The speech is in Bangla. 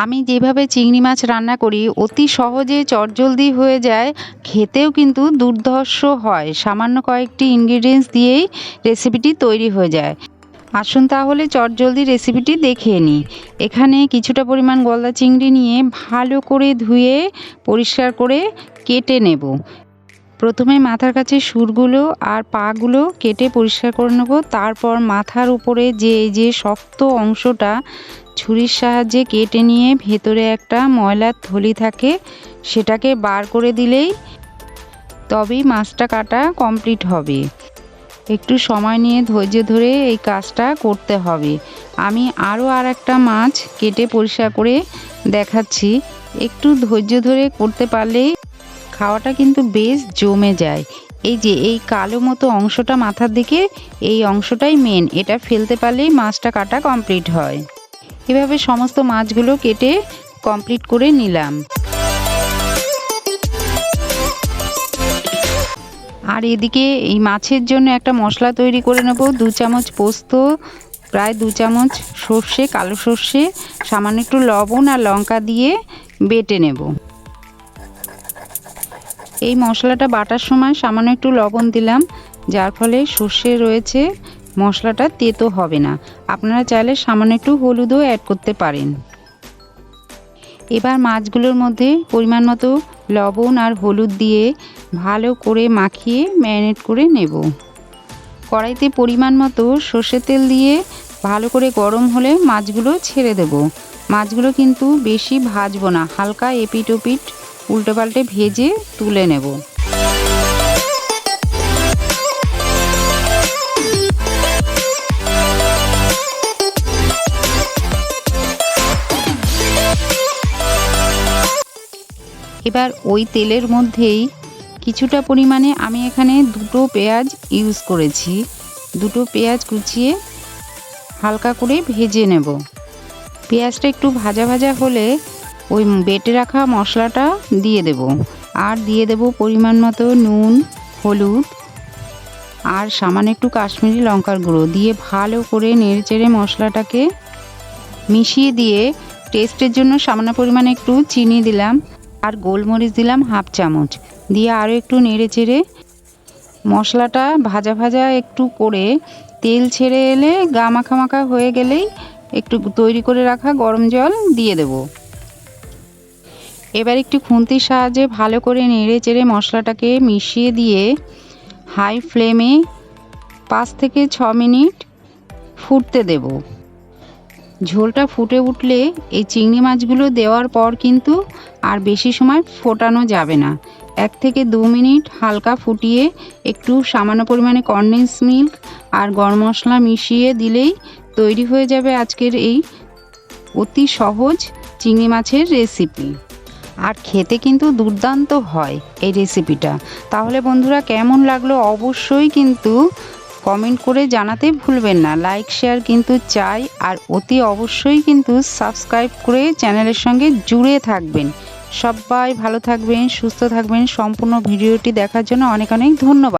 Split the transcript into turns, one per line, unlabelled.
আমি যেভাবে চিংড়ি মাছ রান্না করি অতি সহজে চটজলদি হয়ে যায়, খেতেও কিন্তু দুর্ধর্ষ হয়। সামান্য কয়েকটি ইনগ্রিডিয়েন্টস দিয়েই রেসিপিটি তৈরি হয়ে যায়। আসুন তাহলে চটজলদি রেসিপিটি দেখে নিই। এখানে কিছুটা পরিমাণ গলদা চিংড়ি নিয়ে ভালো করে ধুয়ে পরিষ্কার করে কেটে নেব। প্রথমে মাথার কাছে শুঁড়গুলো আর পাগুলো কেটে পরিষ্কার করে নেব। তারপর মাথার উপরে যে শক্ত অংশটা ছুরির সাহায্যে কেটে নিয়ে ভেতরে একটা ময়লার থলি থাকে, সেটাকে বার করে দিলেই তবেই মাছটা কাটা কমপ্লিট হবে। একটু সময় নিয়ে ধৈর্য ধরে এই কাজটা করতে হবে। আমি আরও একটা মাছ কেটে পরিষ্কার করে দেখাচ্ছি। একটু ধৈর্য ধরে করতে পারলে খাওয়াটা কিন্তু বেশ জমে যায়। এই কালো মতো অংশটা মাথার দিকে, এই অংশটাই মেন, এটা ফেলতে পারলেই মাছটা কাটা কমপ্লিট হয়। এভাবে সমস্ত মাছগুলো কেটে কমপ্লিট করে নিলাম। আর এদিকে এই মাছের জন্য একটা মশলা তৈরি করে নেব। 2 চামচ পোস্ত, প্রায় 2 চামচ সর্ষে, কালো সর্ষে, সামান্য একটু লবণ আর লঙ্কা দিয়ে বেটে নেব। এই মশলাটা বাটার সময় সামান্য একটু লবণ দিলাম, যার ফলে সর্ষে রয়েছে, মশলাটা তেতো হবে না। আপনারা চাইলে সামান্য একটু হলুদও অ্যাড করতে পারেন। এবার মাছগুলোর মধ্যে পরিমাণ মতো লবণ আর হলুদ দিয়ে ভালো করে মাখিয়ে ম্যারিনেট করে নেব। কড়াইতে পরিমাণ মতো সর্ষের তেল দিয়ে ভালো করে গরম হলে মাছগুলো ছেড়ে দেব। মাছগুলো কিন্তু বেশি ভাজবো না, হালকা এপিট ওপিট উল্টে পাল্টে ভেজে তুলে নেব। এবার ওই তেলের মধ্যেই কিছুটা পরিমাণে আমি এখানে 2টো পেঁয়াজ ইউজ করেছি। 2টো পেঁয়াজ কুচিয়ে হালকা করে ভেজে নেব। পেঁয়াজটা একটু ভাজা ভাজা হলে ওই বেটে রাখা মশলাটা দিয়ে দেব। আর দিয়ে দেব পরিমাণ মতো নুন, হলুদ আর সামান্য একটু কাশ্মীরি লঙ্কার গুঁড়ো দিয়ে ভালো করে নেড়েচেড়ে মশলাটাকে মিশিয়ে দিয়ে টেস্টের জন্য সামান্য পরিমাণে একটু চিনি দিলাম আর গোলমরিচ দিলাম 1/2 চামচ দিয়ে আরও একটু নেড়েচেড়ে মশলাটা ভাজা ভাজা একটু করে তেল ছেড়ে এলে গা মাখা মাখা হয়ে গেলেই একটু তৈরি করে রাখা গরম জল দিয়ে দেব। এবার একটু খুন্তির সাহায্যে ভালো করে নেড়েচেড়ে মশলাটাকে মিশিয়ে দিয়ে হাই ফ্লেমে 5 থেকে 6 মিনিট ফুটতে দেব। ঝোলটা ফুটে উঠলে এই চিংড়ি মাছগুলো দেওয়ার পর কিন্তু আর বেশি সময় ফোটানো যাবে না। 1 থেকে 2 মিনিট হালকা ফুটিয়ে একটু সামান্য পরিমাণে কনডেন্স মিল্ক আর গরম মশলা মিশিয়ে দিলেই তৈরি হয়ে যাবে আজকের এই অতি সহজ চিংড়ি মাছের রেসিপি। আর খেতে কিন্তু দুর্দান্ত হয় এই রেসিপিটা। তাহলে বন্ধুরা কেমন লাগলো অবশ্যই কিন্তু কমেন্ট করে জানাতে ভুলবেন না। লাইক শেয়ার কিন্তু চাই, আর অতি অবশ্যই কিন্তু সাবস্ক্রাইব করে চ্যানেলের সঙ্গে জুড়ে থাকবেন। সবাই ভালো থাকবেন, সুস্থ থাকবেন। সম্পূর্ণ ভিডিওটি দেখার জন্য অনেক অনেক ধন্যবাদ।